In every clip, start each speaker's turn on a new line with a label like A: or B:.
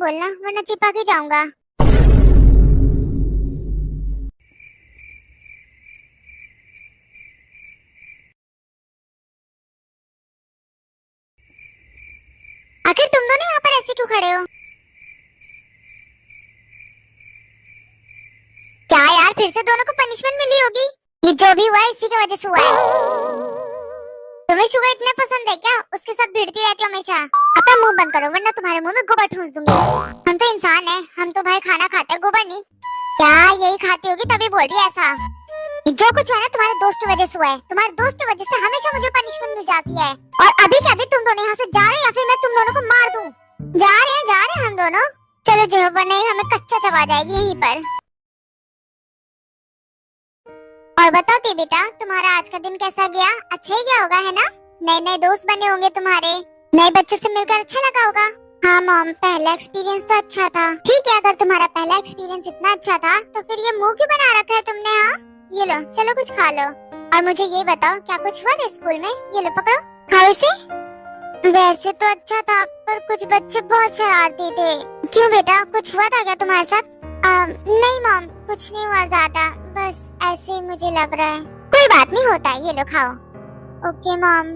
A: बोलना वरना चिपा के जाऊंगा। आखिर तुम दोनों यहाँ पर ऐसे क्यों खड़े हो? क्या यार, फिर से दोनों को पनिशमेंट मिली होगी। ये जो भी हुआ है इसी की वजह से हुआ है। तुम्हें शुगर इतने पसंद है क्या? उसके साथ भिड़ती रहती हो हमेशा। अपना मुंह बंद करो वरना तुम्हारे मुंह में गोबर ठूंस दूंगी। हम तो इंसान हैं, हम तो भाई खाना खाते हैं, गोबर नहीं। क्या यही खाती होगी तभी बोल रही है ऐसा? जो कुछ हुआ ना तुम्हारे दोस्त की वजह से हुआ है। तुम्हारे दोस्त की वजह से हमेशा मुझे पनिशमेंट मिल जाती है। और अभी क्या अभी तुम दोनों यहाँ से जा रहे हैं या फिर मैं तुम दोनों को मार दूं? जा रहे हैं हम दोनों। चलो जो वरना हमें कच्चा चबा जाएगी यहीं पर। और बताओ ती बेटा, तुम्हारा आज का दिन कैसा गया? अच्छा ही गया होगा है ना? नए नए दोस्त बने होंगे तुम्हारे, नए बच्चों से मिलकर अच्छा लगा होगा। हाँ मॉम, पहला एक्सपीरियंस तो अच्छा था। ठीक है, अगर तुम्हारा पहला एक्सपीरियंस इतना अच्छा था तो फिर ये मुंह क्यों बना रखा है तुमने? हाँ ये लो, चलो कुछ खा लो। और मुझे ये बताओ क्या कुछ हुआ था स्कूल में? ये लो पकड़ो, खाओ इसे। वैसे तो अच्छा था पर कुछ बच्चे बहुत शरारती थे। क्यों बेटा, कुछ हुआ था क्या तुम्हारे साथ? नहीं मॉम, कुछ नहीं हुआ ज्यादा, बस ऐसे ही मुझे लग रहा है। कोई बात नहीं, होता है, ये लो खाओ। Okay mom.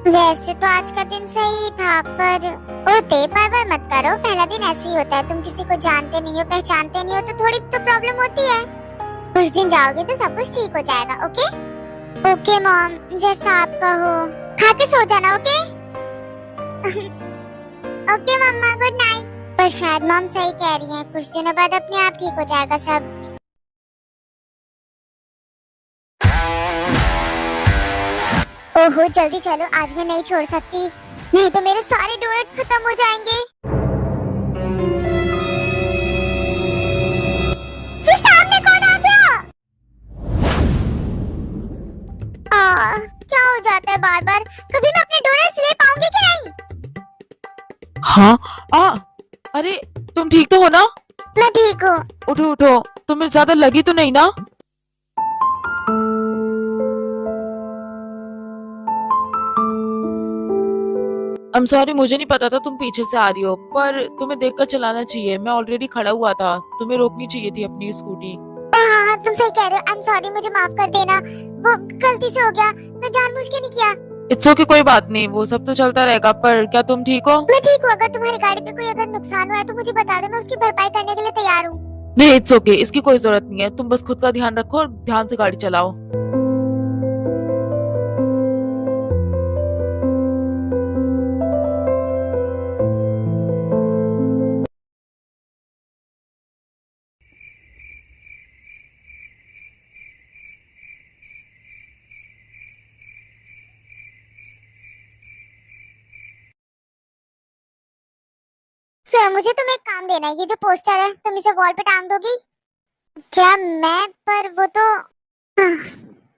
A: वैसे तो आज का दिन सही था पर ओते पर मत करो, पहला दिन ऐसे ही होता है। तुम किसी को जानते नहीं हो, पहचानते नहीं हो तो थोड़ी तो प्रॉब्लम होती है। कुछ दिन जाओगे तो सब कुछ ठीक हो जाएगा। ओके ओके मॉम, जैसा आप कहो। खा के सो जाना। ओके ओके मम्मा, गुड नाइट। पर शायद मॉम सही कह रही हैं, कुछ दिनों बाद अपने आप ठीक हो जाएगा सब। ओहो जल्दी चलो, आज मैं नहीं छोड़ सकती, नहीं तो मेरे सारे डोनट्स खत्म हो जाएंगे। जी सामने कौन आ गया? क्या हो जाता है बार बार? कभी मैं अपने डोनट्स ले पाऊंगी कि नहीं?
B: हाँ अरे तुम ठीक तो हो ना?
A: मैं ठीक हूँ।
B: उठो उठो, तुम्हें ज्यादा लगी तो नहीं ना? I'm sorry, मुझे नहीं पता था तुम पीछे से आ रही हो, पर तुम्हें देखकर चलाना चाहिए। मैं ऑलरेडी खड़ा हुआ था, तुम्हें रोकनी चाहिए थी अपनी स्कूटी।
A: हाँ तुम सही कह रहे हो। I'm sorry, मुझे माफ कर देना, वो गलती से हो गया, मैं जानबूझ के नहीं किया।
B: इट्स ओके, कोई बात नहीं, वो सब तो चलता रहेगा। पर क्या तुम ठीक हो?
A: मैं ठीक हूँ। अगर तुम्हारी गाड़ी पे कोई अगर नुकसान हुआ है तो मुझे बता दो, मैं उसकी भरपाई करने के लिए तैयार हूँ।
B: नहीं इट्स ओके, इसकी कोई जरूरत नहीं है। तुम बस खुद का ध्यान रखो और ध्यान से गाड़ी चलाओ।
A: सुनो, मुझे तुम्हें एक काम देना है। ये जो पोस्टर है तुम इसे वॉल पे टांग दोगी क्या? मैं पर वो तो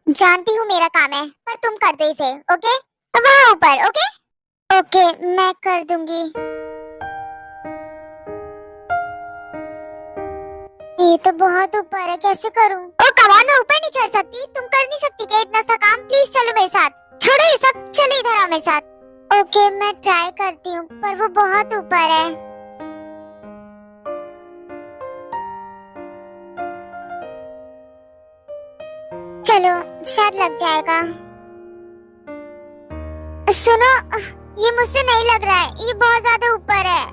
A: जानती हूँ मेरा काम है, पर तुम कर दो इसे। ओके, वहाँ ऊपर। ओके ओके, मैं कर दूंगी। ये तो बहुत ऊपर है, कैसे करूँ? ओ कम ऑन, मैं ऊपर नहीं चढ़ सकती। तुम कर नहीं सकती क्या इतना सा काम? प्लीज चलो मेरे साथ, छोड़ो ये सब, चलो इधर आओ मेरे साथ। ओके मैं ट्राई करती हूँ, पर वो बहुत ऊपर है। चलो शायद लग जाएगा। सुनो, ये मुझसे नहीं लग रहा है, ये बहुत ज्यादा ऊपर है।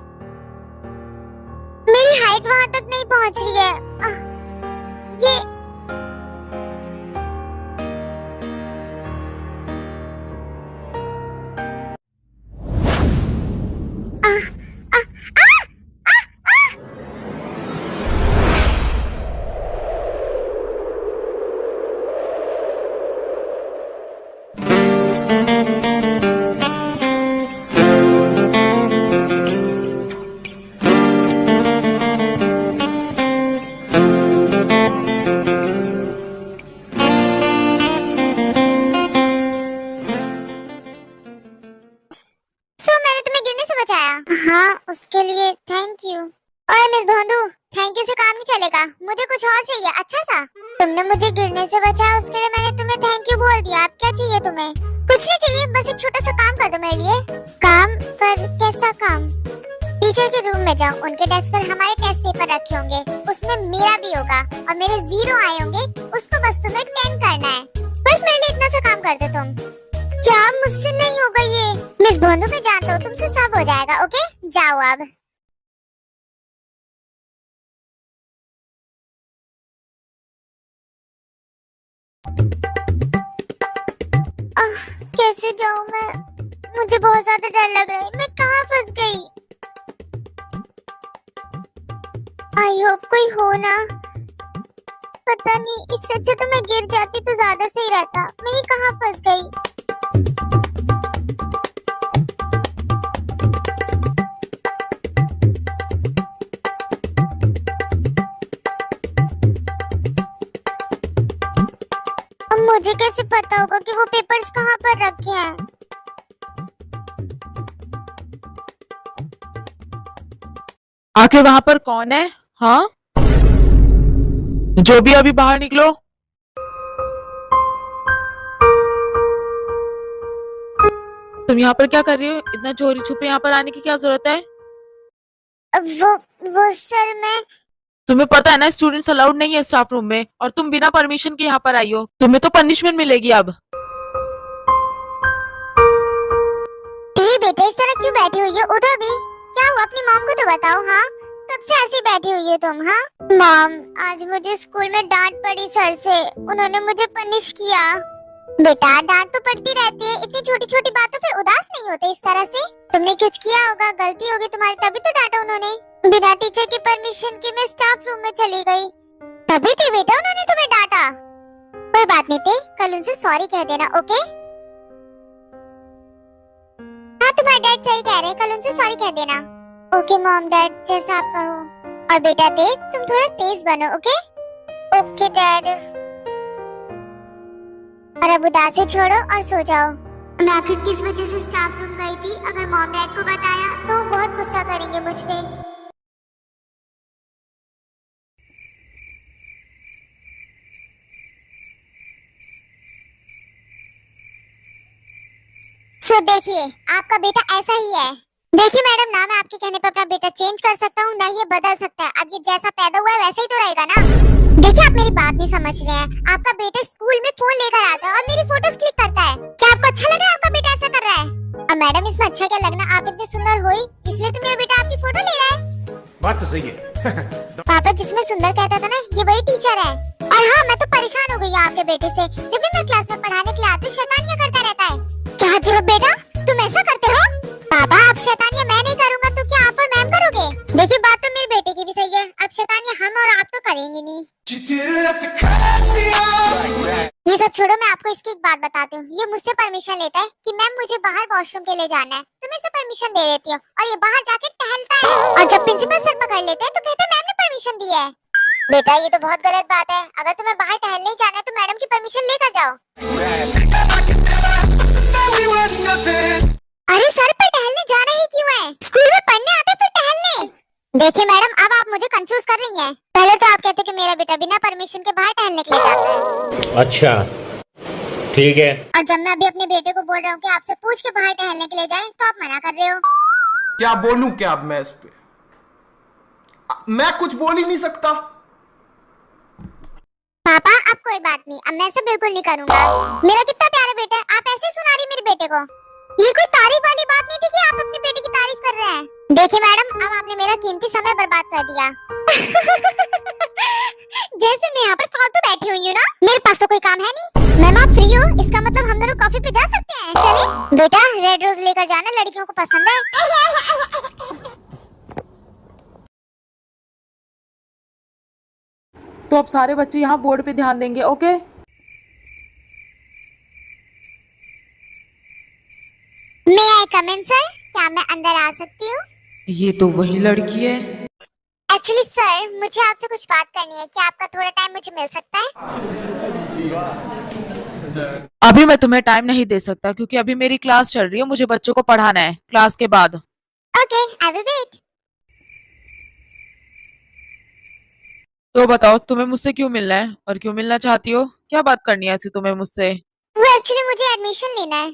A: मेरी हाइट वहां तक नहीं पहुंच रही है। ये आ, आ, आ, आ, आ, मैंने तुम्हें गिरने से बचाया। हाँ उसके लिए थैंक यू। और मिस भोंदू, थैंक यू से काम नहीं चलेगा, मुझे कुछ और चाहिए अच्छा सा। तुमने मुझे गिरने से बचाया, उसके लिए मैंने तुम्हें थैंक यू बोल दिया। अब क्या चाहिए तुम्हें? कुछ नहीं चाहिए, बस एक छोटा सा काम कर दो मेरे लिए। काम? पर कैसा काम? टीचर के रूम में जाओ, उनके डेस्क पर हमारे टेस्ट पेपर रखे होंगे, उसमें मेरा भी होगा और मेरे 0 आए होंगे, उसको बस तुम्हें 10 करना है। बस मेरे लिए इतना सा काम कर दो तुम। क्या मुझसे नहीं होगा ये? मिस भोंदू, मैं जानता हूँ तुमसे सब हो जाएगा। ओके, जाओ अब। कैसे जाऊँ मैं? मुझे बहुत ज्यादा डर लग रहा है, मैं कहाँ फंस गई? आई होप कोई हो ना। पता नहीं, इससे अच्छा तो मैं गिर जाती तो ज्यादा सही रहता। मैं ये कहाँ फंस गई? अब मुझे कैसे पता होगा कि वो पेपर्स कहाँ पर रखे हैं?
B: आखिर वहां पर कौन है? हाँ, जो भी, अभी बाहर निकलो। तुम यहाँ पर क्या कर रही हो? इतना चोरी छुपे यहाँ पर आने की क्या जरूरत है?
A: वो सर, मैं
B: तुम्हें पता है ना, स्टूडेंट्स अलाउड नहीं है स्टाफ रूम में, और तुम बिना परमिशन के यहाँ पर आई हो। तुम्हें तो पनिशमेंट मिलेगी अब।
A: बेटा, इस तरह क्यों बैठी हुई हो? उठो भी। क्या हुआ? अपनी मॉम को तो बताओ। हाँ, कब से ऐसी बैठी हुई हो तुम? हाँ मॉम, आज मुझे स्कूल में डांट पड़ी सर से, उन्होंने मुझे पनिश किया। बेटा, डांट तो पड़ती रहती है, इतनी छोटी छोटी बातों पे उदास नहीं होते इस तरह से। तुमने कुछ किया होगा, गलती होगी तुम्हारी, तभी तो डांटा उन्होंने। बिना टीचर की परमिशन के मैं स्टाफ रूम में चली गई, तभी थी बेटा उन्होंने तुम्हें डांटा। कोई बात नहीं थी, कल उनसे सॉरी कह देना। ओके? हाँ, तुम्हारे डैड सही कह रहे हैं, कल उनसे सॉरी कह देना। ओके मॉम डैड, जैसा आप कहो। और बेटा तेज, तुम थोड़ा तेज बनो। ओके? Okay dad. और अब उदासी छोड़ो और सो जाओ। मैं आखिर किस वजह से स्टाफ रूम गई थी? अगर मॉम डैड को बताया तो वो बहुत गुस्सा करेंगे मुझ पे। सो देखिए, आपका बेटा ऐसा ही है। देखिए मैडम, ना मैं आपके कहने पर अपना बेटा चेंज कर सकता हूँ, ना ये बदल सकता है। अब ये जैसा पैदा हुआ है वैसे ही तो रहेगा ना। देखिए, आप मेरी बात नहीं समझ रहे हैं। आपका बेटा स्कूल में फोन लेकर आता है और मेरी फोटोज क्लिक करता है। क्या आपको अच्छा लग रहा है आपका बेटा ऐसा कर रहा है? अब मैडम, इसमें अच्छा क्या लगना? आप इतने सुंदर हो ही, इसलिए तो मेरा बेटा आपकी फोटो ले रहा है।
C: बात तो सही है।
A: पापा जिसमें सुंदर कहता था ना, ये वही टीचर है। और हाँ, मैं तो परेशान हो गई हूँ आपके बेटे से। जब भी मैं क्लास में पढ़ाने के लिए आती हूँ, शैतानियां करता रहता है। क्या जब बेटा तुम ऐसा करते हो? पापा, अब शैतानियां मैं नहीं करूंगा तो क्या आप और मैम करोगे? देखिए, बात तो मेरे बेटे की भी सही है। अब शैतानियां हम और आप तो करेंगे नहीं। ये सब छोड़ो, मैं आपको इसकी एक बात बताती हूँ। ये मुझसे परमिशन लेता है कि मैम मुझे बाहर वॉशरूम के लिए जाना है, तो मैं इसे परमिशन दे देती हूँ और ये बाहर जाके टहलता है। और जब प्रिंसिपल सर पकड़ लेते हैं तो कहते हैं मैम ने परमिशन दी है। बेटा, ये तो बहुत गलत बात है। अगर तुम्हें बाहर टहलने ही जाना है तो मैडम की परमिशन लेकर जाओ। अरे सर, पर टहलने जाना ही क्यों है? स्कूल में पढ़ने आते फिर टहलने? देखिए मैडम, अब आप मुझे कंफ्यूज कर रही हैं। पहले तो आप कहते कि मेरा बेटा बिना परमिशन के बाहर टहलने के लिए जाता है।
C: अच्छा, ठीक है।
A: और जब मैं अभी अपने बेटे को बोल रहा हूँ कि आपसे पूछ के बाहर टहलने के लिए जाए, तो आप मना कर रहे हो।
D: क्या बोलूं? क्या अब मैं इस पे मैं कुछ बोल ही नहीं सकता।
A: पापा, अब कोई बात नहीं, अब मैं ऐसे बिल्कुल नहीं करूंगा। मेरा कितना प्यारा बेटा है, आप ऐसे ही सुना रही मेरे बेटे को। ये कोई तारीफ वाली बात नहीं थी कि आप अपने बेटे की तारीफ कर रहे हैं। देखिए मैडम, अब आपने मेरा कीमती समय बर्बाद कर दिया। जैसे मैं यहाँ पर फालतू बैठी हुई हूँ ना, मेरे पास तो कोई काम है नहीं। मैम, आप फ्री हो? इसका मतलब हम दोनों कॉफी पे जा सकते हैं। चलिए बेटा, रेड रोज लेकर जाना, लड़कियों को पसंद है।
B: तो अब सारे बच्चे यहाँ बोर्ड पे ध्यान देंगे। ओके?
A: मे आई कम इन सर? क्या मैं अंदर आ सकती हूँ?
B: ये तो वही लड़की है।
A: एक्चुअली सर, मुझे आपसे कुछ बात करनी है। क्या आपका थोड़ा टाइम मुझे मिल सकता है?
B: अभी मैं तुम्हें टाइम नहीं दे सकता, क्योंकि अभी मेरी क्लास चल रही है, मुझे बच्चों को पढ़ाना है। क्लास के बाद।
A: Okay, I will wait.
B: तो बताओ, तुम्हें मुझसे क्यों मिलना है और क्यों मिलना चाहती हो? क्या बात करनी है ऐसी तुम्हें मुझसे?
A: वो एक्चुअली मुझे एडमिशन लेना है।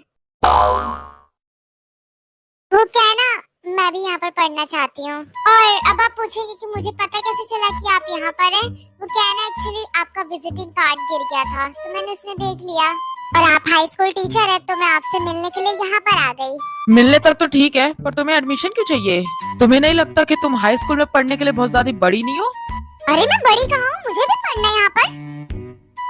A: वो क्या है ना, मैं भी यहाँ पर पढ़ना चाहती हूँ। और अब आप पूछेंगे कि मुझे पता कैसे चला कि आप यहाँ पर हैं? वो क्या है ना, एक्चुअली आपका विजिटिंग कार्ड गिर गया था तो मैंने उसमें देख लिया, और आप हाई स्कूल टीचर है तो मैं आपसे मिलने के लिए यहाँ पर आ गई।
B: मिलने तक तो ठीक है, पर तुम्हें एडमिशन क्यों चाहिए? तुम्हें नहीं लगता कि तुम हाई स्कूल में पढ़ने के लिए बहुत ज्यादा बड़ी नहीं हो?
A: अरे मैं बड़ी कहाँ हूँ, मुझे भी पढ़ना है यहाँ पर।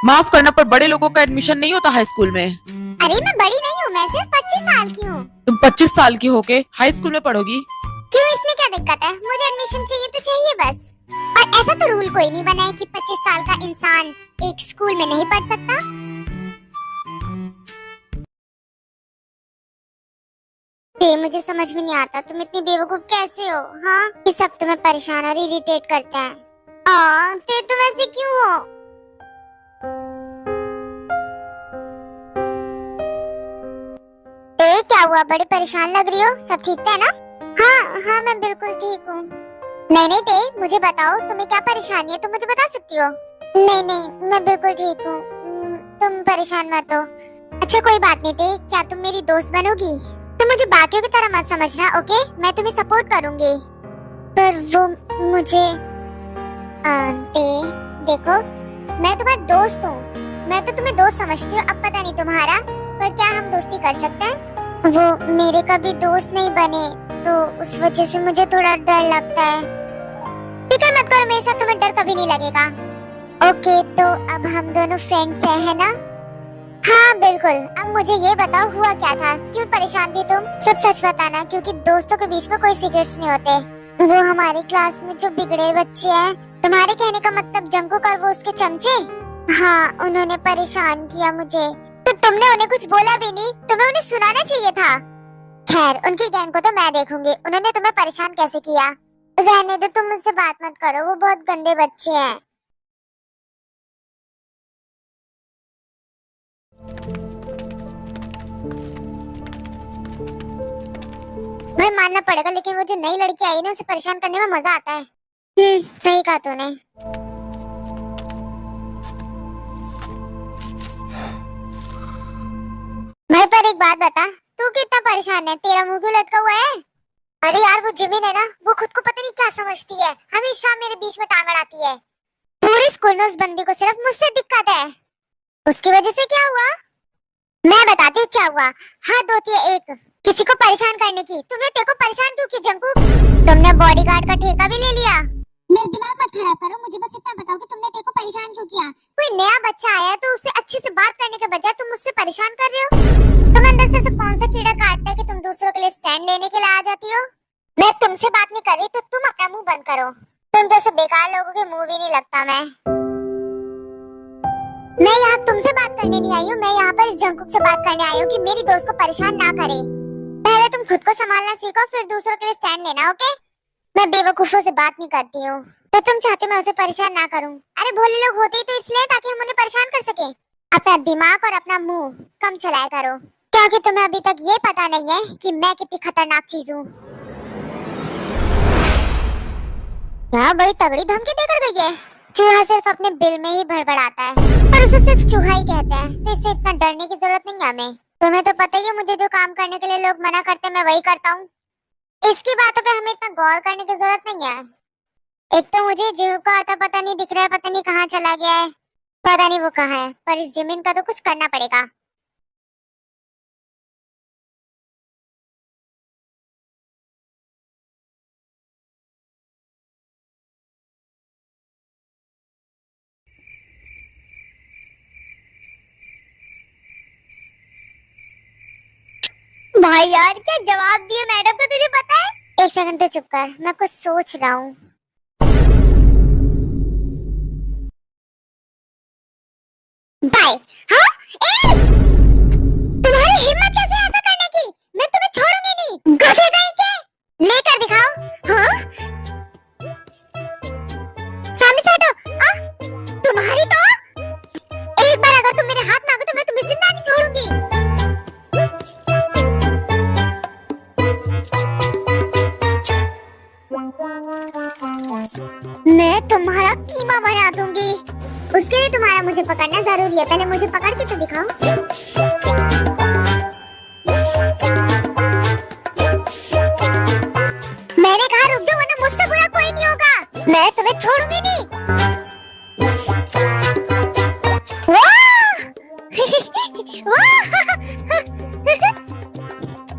B: माफ करना, पर बड़े लोगों का एडमिशन नहीं होता हाई स्कूल में।
A: अरे मैं बड़ी नहीं हूँ, मैं सिर्फ 25 साल की हूँ।
B: तुम 25 साल की होके हाई स्कूल में पढ़ोगी?
A: क्यों, इसमें क्या दिक्कत है? मुझे एडमिशन चाहिए तो चाहिए बस। और ऐसा तो रूल कोई नहीं बना है कि 25 साल का इंसान एक स्कूल में नहीं पढ़ सकता। मुझे समझ में नहीं आता तुम इतनी बेवकूफ कैसे हो। हाँ, ये सब तुम्हें परेशान और इरिटेट करते हैं। तुम ऐसे क्यों हो? क्या हुआ, बड़ी परेशान लग रही हो? सब ठीक है ना? हाँ, मैं बिल्कुल ठीक हूँ। नहीं, मुझे बताओ तुम्हें क्या परेशानी है, तुम मुझे बता सकती हो। नहीं, मैं बिल्कुल ठीक हूँ, तुम परेशान मत हो। अच्छा कोई बात नहीं, क्या तुम मेरी दोस्त बनोगी? तुम मुझे बाकियों की तरह मत समझना, ओके? मैं तुम्हें सपोर्ट करूंगी, पर वो मुझे देखो, मैं तुम्हारी दोस्त हूँ, मैं तो तुम्हें दोस्त समझती हूँ। अब पता नहीं तुम्हारा, पर क्या हम दोस्ती कर सकते हैं? वो मेरे कभी दोस्त नहीं बने तो उस वजह से मुझे थोड़ा डर लगता है। फिक्र मत करो, मेरे साथ तुम्हें डर कभी नहीं लगेगा। ओके, तो अब हम दोनों फ्रेंड्स हैं, है ना? हाँ बिल्कुल। अब मुझे ये बताओ हुआ क्या था, क्यों परेशान थी तुम? सब सच बताना, क्योंकि दोस्तों के बीच में कोई सीक्रेट्स नहीं होते। वो हमारी क्लास में जो बिगड़े बच्चे हैं, तुम्हारे कहने का मतलब जंकुक और वो उसके चमचे, हाँ उन्होंने परेशान किया मुझे। तो तुमने उन्हें कुछ बोला भी नहीं, तुम्हें उन्हें सुनाना चाहिए था। खैर, उनकी गैंग को तो मैं देखूंगी, उन्होंने तुम्हें परेशान कैसे किया। रहने दो, तुम मुझसे बात मत करो, वो बहुत गंदे बच्चे हैं। भाई मानना पड़ेगा, लेकिन वो जो नई लड़की आई है ना, उसे परेशान करने में मजा आता है। सही कहा तूने। भाई पर एक बात बता, तू कितना परेशान है? तेरा मुंह क्यों लटका हुआ है? अरे यार, वो जिमिन है ना, वो खुद को पता नहीं क्या समझती है, हमेशा मेरे बीच में टांग अड़ाती है। पूरे स्कूल में उस बंदी को सिर्फ मुझसे दिक्कत है। उसकी वजह से क्या हुआ? मैं बताती हूँ क्या हुआ। हद होती है एक किसी को परेशान करने की। तुमने तेरे को परेशान क्यों किया जंकुक? तुमने बॉडीगार्ड का ठेका भी ले लिया। मेरा दिमाग मत खराब करो, मुझे बस इतना बताओ कि तुमने तेरे को परेशान क्यों किया? कोई नया बच्चा आया तो उससे अच्छे से बात करने के बजाय तुम मुझसे परेशान कर रहे हो। तुम अंदर से कौन सा कीड़ा काटता है कि तुम दूसरों के लिए स्टैंड लेने के लिए आ जाती हो? मैं तुमसे बात नहीं कर रही, तो तुम अपना मुंह बंद करो। तुम जैसे बेकार लोगों के मुंह भी नहीं लगता। मैं यहाँ तुमसे बात करने नहीं आई हूँ, मैं यहाँ पर इस जंकुक से बात करने आई हूँ कि मेरी दोस्त को परेशान ना करे। पहले तुम खुद को संभालना सीखो, फिर दूसरों के लिए स्टैंड लेना, ओके? मैं बेवकूफों से बात नहीं करती हूँ। तो तुम चाहते मैं उसे परेशान ना करूँ? अरे भोले लोग होते ही तो इसलिए ताकि हम उन्हें परेशान कर सके। अपना दिमाग और अपना मुंह कम चलाया करो, क्योंकि तुम्हें अभी तक ये पता नहीं है कि मैं कितनी खतरनाक चीज हूँ। यहाँ बड़ी तगड़ी धमकी देकर गई है। चूहा सिर्फ अपने बिल में ही भड़बड़ाता है, पर उसे सिर्फ चूहा ही कहते हैं, तो इससे इतना डरने की जरूरत नहीं है हमें। तुम्हें तो पता ही है, मुझे जो काम करने के लिए लोग मना करते हैं मैं वही करता हूँ। इसकी बातों पे हमें इतना गौर करने की जरूरत नहीं है। एक तो मुझे जीव का आता पता नहीं दिख रहा है, पता नहीं कहाँ चला गया है, पता नहीं वो कहाँ है, पर इस जिमिन का तो कुछ करना पड़ेगा। भाई यार, क्या जवाब दिए मैडम को, तुझे पता है? एक सेकंड तो चुप कर, मैं कुछ सोच रहा हूँ। बाय। हाँ? ए! तुम्हारी हिम्मत कैसे ऐसा करने की? मैं तुम्हें छोड़ूंगी नहीं। गधे कहीं के, लेकर दिखाओ। हाँ? सामने से हटो। तुम्हारी तो एक बार अगर तुम मेरे हाथ मांगो तो मैं तुम्हें जिंदा नहीं छोड़ूंगी। मैं तुम्हारा कीमा बना दूंगी। उसके लिए तुम्हारा मुझे पकड़ना जरूरी है, पहले मुझे पकड़ के तो दिखाओ। मैं तुम्हें छोड़ूंगी नहीं। वाह! वाह!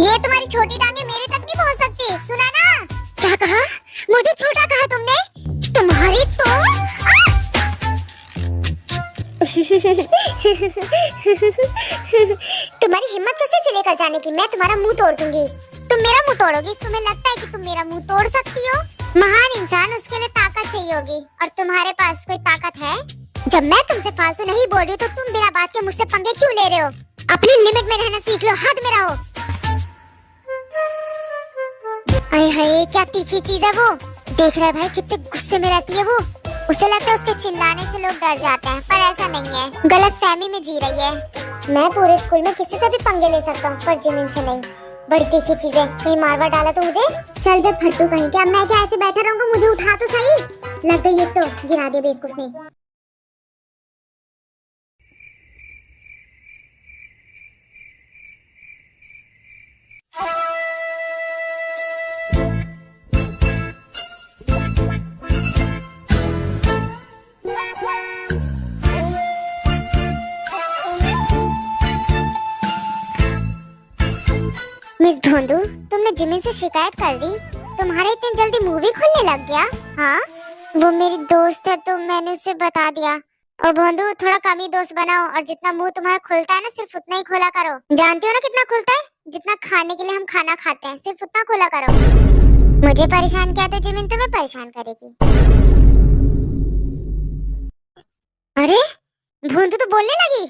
A: ये तुम्हारी छोटी टांगे मेरे तक नहीं पहुंच सकती, सुना ना? क्या कहा? मुझे छोटा कहा तुमने? तुम्हारी तो तुम्हारी हिम्मत कैसे से लेकर जाने की? मैं तुम्हारा मुंह तोड़ दूंगी। तुम मेरा मुंह तोड़ोगी? तुम्हें लगता है कि तुम मेरा मुंह तोड़ सकती हो? महान इंसान, उसके लिए ताकत चाहिए होगी, और तुम्हारे पास कोई ताकत है? जब मैं तुमसे फालतू नहीं बोल रही तो तुम बिना बात के मुझसे पंगे क्यों ले रहे हो? अपनी लिमिट में रहना सीख लो, हद में रहो। अरे हाय, क्या तीखी चीज है वो। देख रहे भाई कितने गुस्से में रहती है वो। उसे लगता है उसके चिल्लाने से लोग डर जाते हैं, पर ऐसा नहीं है, गलत फहमी में जी रही है। मैं पूरे स्कूल में किसी से भी पंगे ले सकता हूँ, पर जिमिन से नहीं। बड़ी तीखी चीजें, कहीं मारवा डाला तो मुझे। चल बे फट्टू कहीं के, अब मैं क्या ऐसे बैठा रहूंगा? मुझे उठा तो सही। लग गई एक तो, गिरा दिया बेवकूफ ने। मिस भोंदू, तुमने जिमिन से शिकायत कर दी? तुम्हारा इतनी जल्दी मुंह भी खुलने लग गया? हाँ, वो मेरी दोस्त है तो मैंने उसे बता दिया। और भोंदू, थोड़ा कम ही दोस्त बनाओ, और जितना मुंह तुम्हारा खुलता है ना, सिर्फ उतना ही खोला करो। जानती हो ना कितना खुलता है? जितना खाने के लिए हम खाना खाते हैं, सिर्फ उतना खोला करो। मुझे परेशान किया तो जिमिन तुम्हें परेशान करेगी। अरे भोंदू तो बोलने लगी।